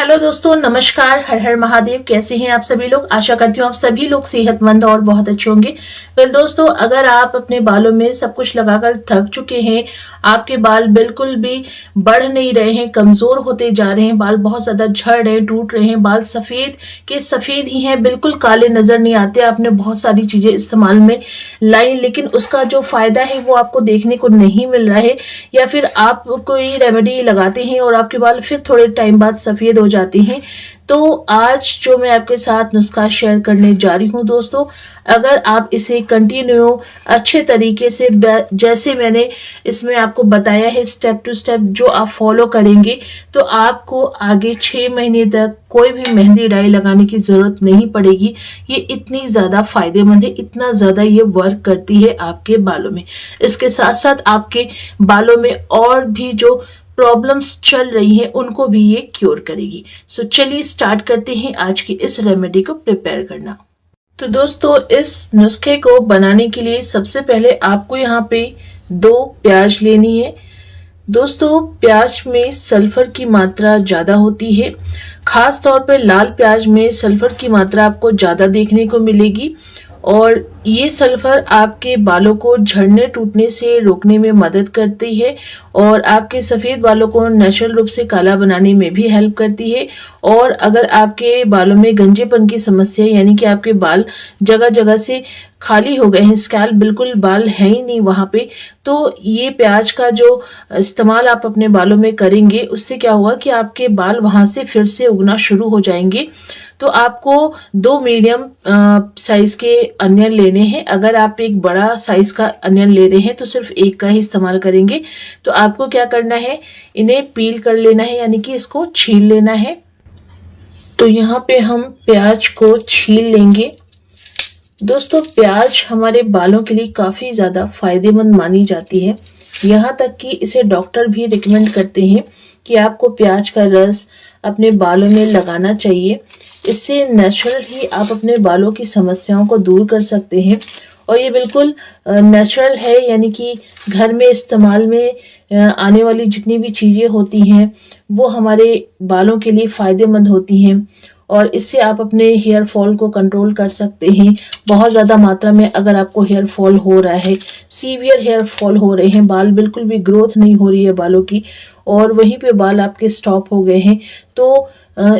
Hello दोस्तों, नमस्कार। हर हर महादेव। कैसे हैं आप सभी लोग? आशा करती हूँ आप सभी लोग सेहतमंद और बहुत अच्छे होंगे। वेल दोस्तों, अगर आप अपने बालों में सब कुछ लगाकर थक चुके हैं, आपके बाल बिल्कुल भी बढ़ नहीं रहे हैं, कमजोर होते जा रहे हैं, बाल बहुत ज्यादा झड़ रहे हैं, टूट रहे हैं, बाल सफेद के सफेद ही हैं, बिल्कुल काले नजर नहीं आते, आपने बहुत सारी चीजें इस्तेमाल में लाई लेकिन उसका जो फायदा है वो आपको देखने को नहीं मिल रहा है, या फिर आप कोई रेमेडी लगाते हैं और आपके बाल फिर थोड़े टाइम बाद सफेद हो जाती हैं। तो आज जो मैं आपके साथ नुस्खा शेयर करने जा रही हूँ दोस्तों, अगर आप इसे कंटिन्यू अच्छे तरीके से जैसे मैंने इसमें आपको बताया है स्टेप टू स्टेप जो आप फॉलो करेंगे तो आपको आगे 6 महीने तक कोई भी मेहंदी डाई लगाने की जरूरत नहीं पड़ेगी। ये इतनी ज्यादा फायदेमंद है, इतना ज्यादा ये वर्क करती है आपके बालों में। इसके साथ साथ आपके बालों में और भी जो प्रॉब्लम्स चल रही हैं उनको भी ये क्योर करेगी। सो चलिए स्टार्ट करते हैं आज की इस रेमेडी को प्रिपेयर करना। तो दोस्तों, इस नुस्खे को बनाने के लिए सबसे पहले आपको यहाँ पे 2 प्याज लेनी है। दोस्तों, प्याज में सल्फर की मात्रा ज्यादा होती है, खास तौर पे लाल प्याज में सल्फर की मात्रा आपको ज्यादा देखने को मिलेगी और ये सल्फर आपके बालों को झड़ने टूटने से रोकने में मदद करती है और आपके सफेद बालों को नेचुरल रूप से काला बनाने में भी हेल्प करती है। और अगर आपके बालों में गंजेपन की समस्या यानी कि आपके बाल जगह जगह से खाली हो गए हैं, स्कैल्प बिल्कुल बाल है ही नहीं वहां पे, तो ये प्याज का जो इस्तेमाल आप अपने बालों में करेंगे उससे क्या होगा कि आपके बाल वहां से फिर से उगना शुरू हो जाएंगे। तो आपको 2 मीडियम साइज के अनियन लेने हैं। अगर आप एक बड़ा साइज का अनियन ले रहे हैं तो सिर्फ एक का ही इस्तेमाल करेंगे। तो आपको क्या करना है, इन्हें पील कर लेना है यानी कि इसको छील लेना है। तो यहाँ पे हम प्याज को छील लेंगे। दोस्तों, प्याज हमारे बालों के लिए काफी ज्यादा फायदेमंद मानी जाती है, यहाँ तक कि इसे डॉक्टर भी रिकमेंड करते हैं कि आपको प्याज का रस अपने बालों में लगाना चाहिए। इससे नेचुरल ही आप अपने बालों की समस्याओं को दूर कर सकते हैं और ये बिल्कुल नेचुरल है, यानी कि घर में इस्तेमाल में आने वाली जितनी भी चीजें होती हैं वो हमारे बालों के लिए फायदेमंद होती हैं और इससे आप अपने हेयर फॉल को कंट्रोल कर सकते हैं। बहुत ज़्यादा मात्रा में अगर आपको हेयर फॉल हो रहा है, सीवियर हेयर फॉल हो रहे हैं, बाल बिल्कुल भी ग्रोथ नहीं हो रही है बालों की और वहीं पे बाल आपके स्टॉप हो गए हैं, तो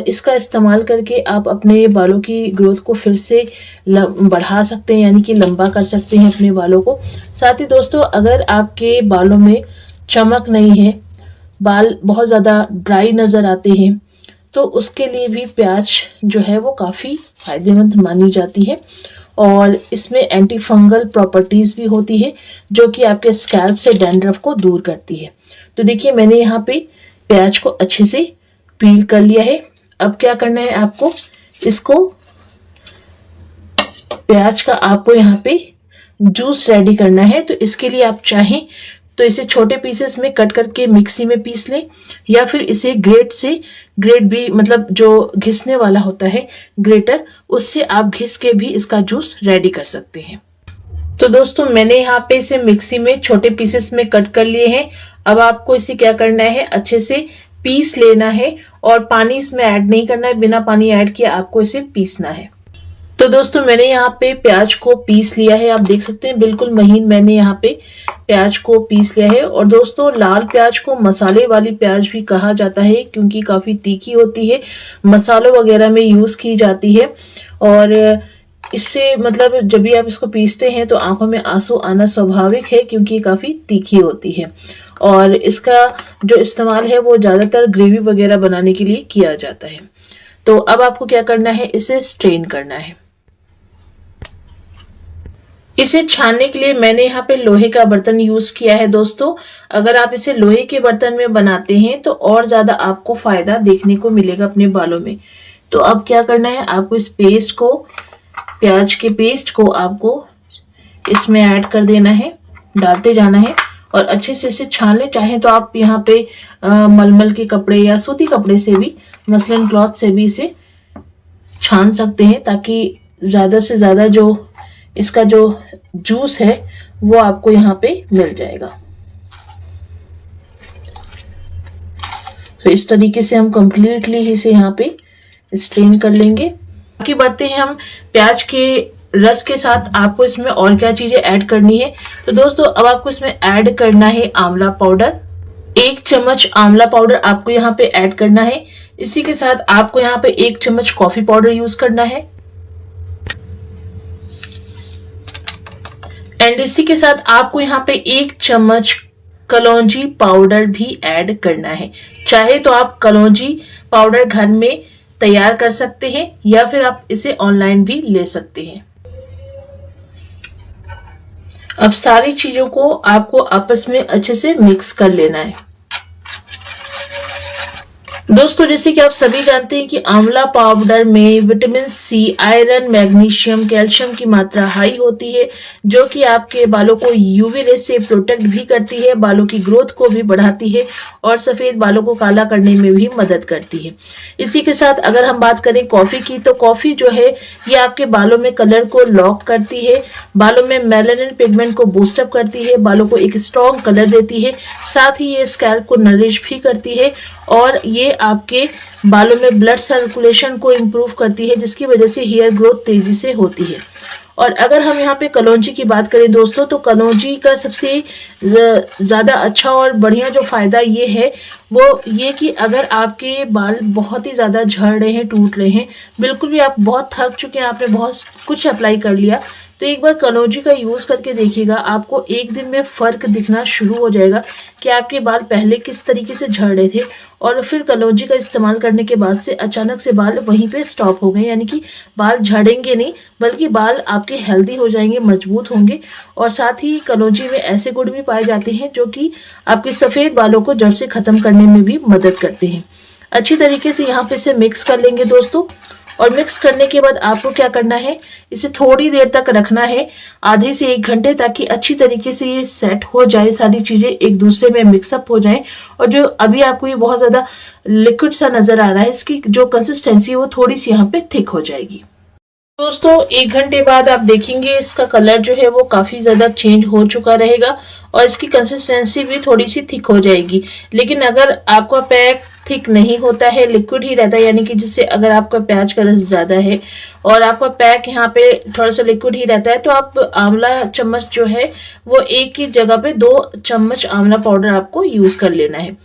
इसका इस्तेमाल करके आप अपने बालों की ग्रोथ को फिर से बढ़ा सकते हैं यानी कि लंबा कर सकते हैं अपने बालों को। साथ ही दोस्तों, अगर आपके बालों में चमक नहीं है, बाल बहुत ज़्यादा ड्राई नज़र आते हैं, तो उसके लिए भी प्याज जो है वो काफ़ी फायदेमंद मानी जाती है और इसमें एंटी फंगल प्रॉपर्टीज भी होती है जो कि आपके स्कैल्प से डैंड्रफ को दूर करती है। तो देखिए, मैंने यहाँ पे प्याज को अच्छे से पील कर लिया है। अब क्या करना है, आपको इसको प्याज का आपको यहाँ पे जूस रेडी करना है। तो इसके लिए आप चाहें तो इसे छोटे पीसेस में कट करके मिक्सी में पीस लें या फिर इसे ग्रेट भी मतलब जो घिसने वाला होता है ग्रेटर, उससे आप घिस के भी इसका जूस रेडी कर सकते हैं। तो दोस्तों, मैंने यहाँ पे इसे मिक्सी में छोटे पीसेस में कट कर लिए हैं। अब आपको इसे क्या करना है, अच्छे से पीस लेना है और पानी इसमें ऐड नहीं करना है, बिना पानी ऐड किए आपको इसे पीसना है। तो दोस्तों, मैंने यहाँ पे प्याज को पीस लिया है, आप देख सकते हैं बिल्कुल महीन मैंने यहाँ पे प्याज को पीस लिया है। और दोस्तों, लाल प्याज को मसाले वाली प्याज भी कहा जाता है क्योंकि काफी तीखी होती है, मसालों वगैरह में यूज की जाती है और इससे मतलब जब भी आप इसको पीसते हैं तो आंखों में आंसू आना स्वाभाविक है क्योंकि ये काफी तीखी होती है और इसका जो इस्तेमाल है वो ज्यादातर ग्रेवी वगैरह बनाने के लिए किया जाता है। तो अब आपको क्या करना है, इसे स्ट्रेन करना है। इसे छानने के लिए मैंने यहाँ पे लोहे का बर्तन यूज किया है। दोस्तों, अगर आप इसे लोहे के बर्तन में बनाते हैं तो और ज्यादा आपको फायदा देखने को मिलेगा अपने बालों में। तो अब क्या करना है, आपको इस पेस्ट को, प्याज के पेस्ट को आपको इसमें ऐड कर देना है, डालते जाना है और अच्छे से इसे छान ले। चाहे तो आप यहाँ पे मलमल के कपड़े या सूती कपड़े से भी, मसलिन क्लॉथ से भी इसे छान सकते हैं ताकि ज्यादा से ज्यादा जो इसका जो जूस है वो आपको यहाँ पे मिल जाएगा। तो इस तरीके से हम कंप्लीटली इसे यहाँ पे स्ट्रेन कर लेंगे। बाकी बढ़ते हैं हम प्याज के रस के साथ। आपको इसमें और क्या चीजें ऐड करनी है, तो दोस्तों अब आपको इसमें ऐड करना है आंवला पाउडर। 1 चम्मच आंवला पाउडर आपको यहाँ पे ऐड करना है। इसी के साथ आपको यहाँ पे 1 चम्मच कॉफी पाउडर यूज करना है। एंड इसी के साथ आपको यहाँ पे 1 चम्मच कलौंजी पाउडर भी ऐड करना है। चाहे तो आप कलौंजी पाउडर घर में तैयार कर सकते हैं या फिर आप इसे ऑनलाइन भी ले सकते हैं। अब सारी चीजों को आपको आपस में अच्छे से मिक्स कर लेना है। दोस्तों जैसे कि आप सभी जानते हैं कि आंवला पाउडर में vitamin C, iron, magnesium, calcium की मात्रा हाई होती है, जो कि आपके बालों को यूवी रे से प्रोटेक्ट भी करती है, बालों की ग्रोथ को भी बढ़ाती है और सफेद बालों को काला करने में भी मदद करती है। इसी के साथ अगर हम बात करें कॉफी की, तो कॉफी जो है ये आपके बालों में कलर को लॉक करती है, बालों में मेलानिन पिगमेंट को बूस्टअप करती है, बालों को एक स्ट्रॉन्ग कलर देती है, साथ ही ये स्कैल्प को नरिश भी करती है और ये आपके बालों में ब्लड सर्कुलेशन को इम्प्रूव करती है, जिसकी वजह से हेयर ग्रोथ तेजी से होती है। और अगर हम यहाँ पे कलौंजी की बात करें दोस्तों, तो कलौंजी का सबसे ज्यादा अच्छा और बढ़िया जो फायदा ये है वो ये कि अगर आपके बाल बहुत ही ज्यादा झड़ रहे हैं, टूट रहे हैं, बिल्कुल भी आप बहुत थक चुके हैं, आपने बहुत कुछ अप्लाई कर लिया, तो एक बार कलौंजी का यूज करके देखिएगा, आपको एक दिन में फर्क दिखना शुरू हो जाएगा कि आपके बाल पहले किस तरीके से झड़ रहे थे और फिर कलौंजी का इस्तेमाल करने के बाद से अचानक से बाल वहीं पे स्टॉप हो गए। यानी कि बाल झड़ेंगे नहीं, बल्कि बाल आपके हेल्दी हो जाएंगे, मजबूत होंगे। और साथ ही कलौंजी में ऐसे गुण भी पाए जाते हैं जो कि आपके सफेद बालों को जड़ से खत्म करने में भी मदद करते हैं। अच्छी तरीके से यहाँ पे इसे मिक्स कर लेंगे दोस्तों। और मिक्स करने के बाद आपको क्या करना है, इसे थोड़ी देर तक रखना है, आधे से 1 घंटे, ताकि अच्छी तरीके से ये सेट हो जाए, सारी चीजें एक दूसरे में मिक्सअप हो जाएं। और जो अभी आपको ये बहुत ज्यादा लिक्विड सा नजर आ रहा है, इसकी जो कंसिस्टेंसी है वो थोड़ी सी यहाँ पे थिक हो जाएगी। दोस्तों 1 घंटे बाद आप देखेंगे इसका कलर जो है वो काफी ज्यादा चेंज हो चुका रहेगा और इसकी कंसिस्टेंसी भी थोड़ी सी थिक हो जाएगी। लेकिन अगर आपका पैक थिक नहीं होता है, लिक्विड ही रहता है, यानी कि जिससे अगर आपका प्याज का रस ज्यादा है और आपका पैक यहाँ पे थोड़ा सा लिक्विड ही रहता है, तो आप आंवला चम्मच जो है वो एक ही जगह पे 2 चम्मच आंवला पाउडर आपको यूज कर लेना है।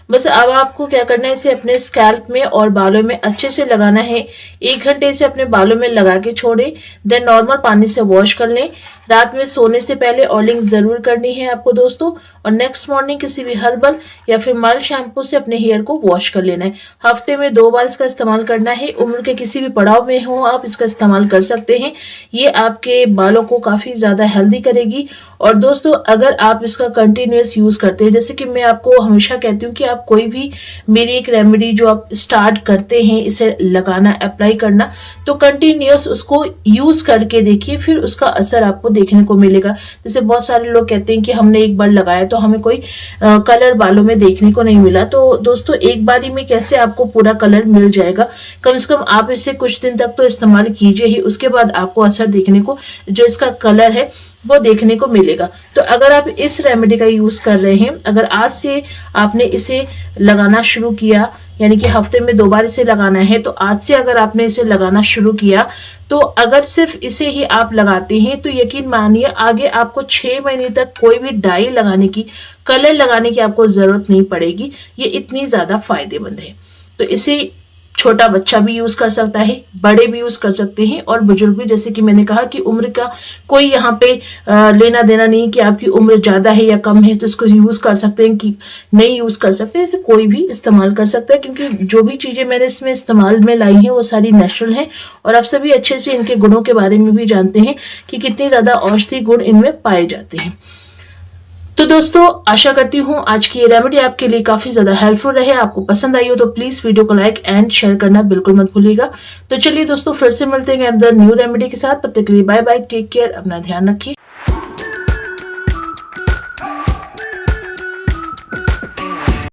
बस अब आपको क्या करना है, इसे अपने स्कैल्प में और बालों में अच्छे से लगाना है। 1 घंटे से अपने बालों में लगा के छोड़े, देन नॉर्मल पानी से वॉश कर लें। रात में सोने से पहले ऑयलिंग जरूर करनी है आपको दोस्तों, और नेक्स्ट मॉर्निंग किसी भी हर्बल या फिर माइल्ड शैम्पू से अपने हेयर को वॉश कर लेना है। हफ्ते में 2 बार इसका इस्तेमाल करना है। उम्र के किसी भी पड़ाव में हो आप इसका इस्तेमाल कर सकते हैं। ये आपके बालों को काफी ज्यादा हेल्दी करेगी। और दोस्तों अगर आप इसका कंटिन्यूअस यूज करते हैं, जैसे कि मैं आपको हमेशा कहती हूँ कि आप कोई भी मेरी एक रेमेडी जो आप स्टार्ट करते हैं इसे लगाना, अप्लाई करना, तो कंटिन्यूअस उसको यूज करके देखिए, फिर उसका असर आपको देखने को मिलेगा। जैसे बहुत सारे लोग कहते हैं कि हमने एक बार लगाया तो हमें कोई कलर बालों में देखने को नहीं मिला, तो दोस्तों एक बारी में कैसे आपको पूरा कलर मिल जाएगा। कम से कम आप इसे कुछ दिन तक तो इस्तेमाल कीजिए ही, उसके बाद आपको असर देखने को, जो इसका कलर है वो देखने को मिलेगा। तो अगर आप इस रेमेडी का यूज कर रहे हैं, अगर आज से आपने इसे लगाना शुरू किया, यानी कि हफ्ते में 2 बार इसे लगाना है, तो आज से अगर आपने इसे लगाना शुरू किया, तो अगर सिर्फ इसे ही आप लगाते हैं तो यकीन मानिए आगे आपको 6 महीने तक कोई भी डाई लगाने की, कलर लगाने की आपको जरूरत नहीं पड़ेगी। ये इतनी ज्यादा फायदेमंद है। तो इसे छोटा बच्चा भी यूज कर सकता है, बड़े भी यूज कर सकते हैं और बुजुर्ग भी। जैसे कि मैंने कहा कि उम्र का कोई यहाँ पे लेना देना नहीं कि आपकी उम्र ज्यादा है या कम है तो इसको यूज कर सकते हैं कि नहीं यूज कर सकते, इसे कोई भी इस्तेमाल कर सकता है। क्योंकि जो भी चीजें मैंने इसमें इस्तेमाल में लाई हैं वो सारी नेचुरल हैं और आप सभी अच्छे से इनके गुणों के बारे में भी जानते हैं कि कितनी ज्यादा औषधि गुण इनमें पाए जाते हैं। तो दोस्तों आशा करती हूँ आज की ये रेमेडी आपके लिए काफी ज्यादा हेल्पफुल रहे। आपको पसंद आई हो तो प्लीज वीडियो को लाइक एंड शेयर करना बिल्कुल मत भूलिएगा। तो चलिए दोस्तों फिर से मिलते हैं अंदर न्यू रेमेडी के साथ। तब तक के लिए बाय बाय, टेक केयर, अपना ध्यान रखिए।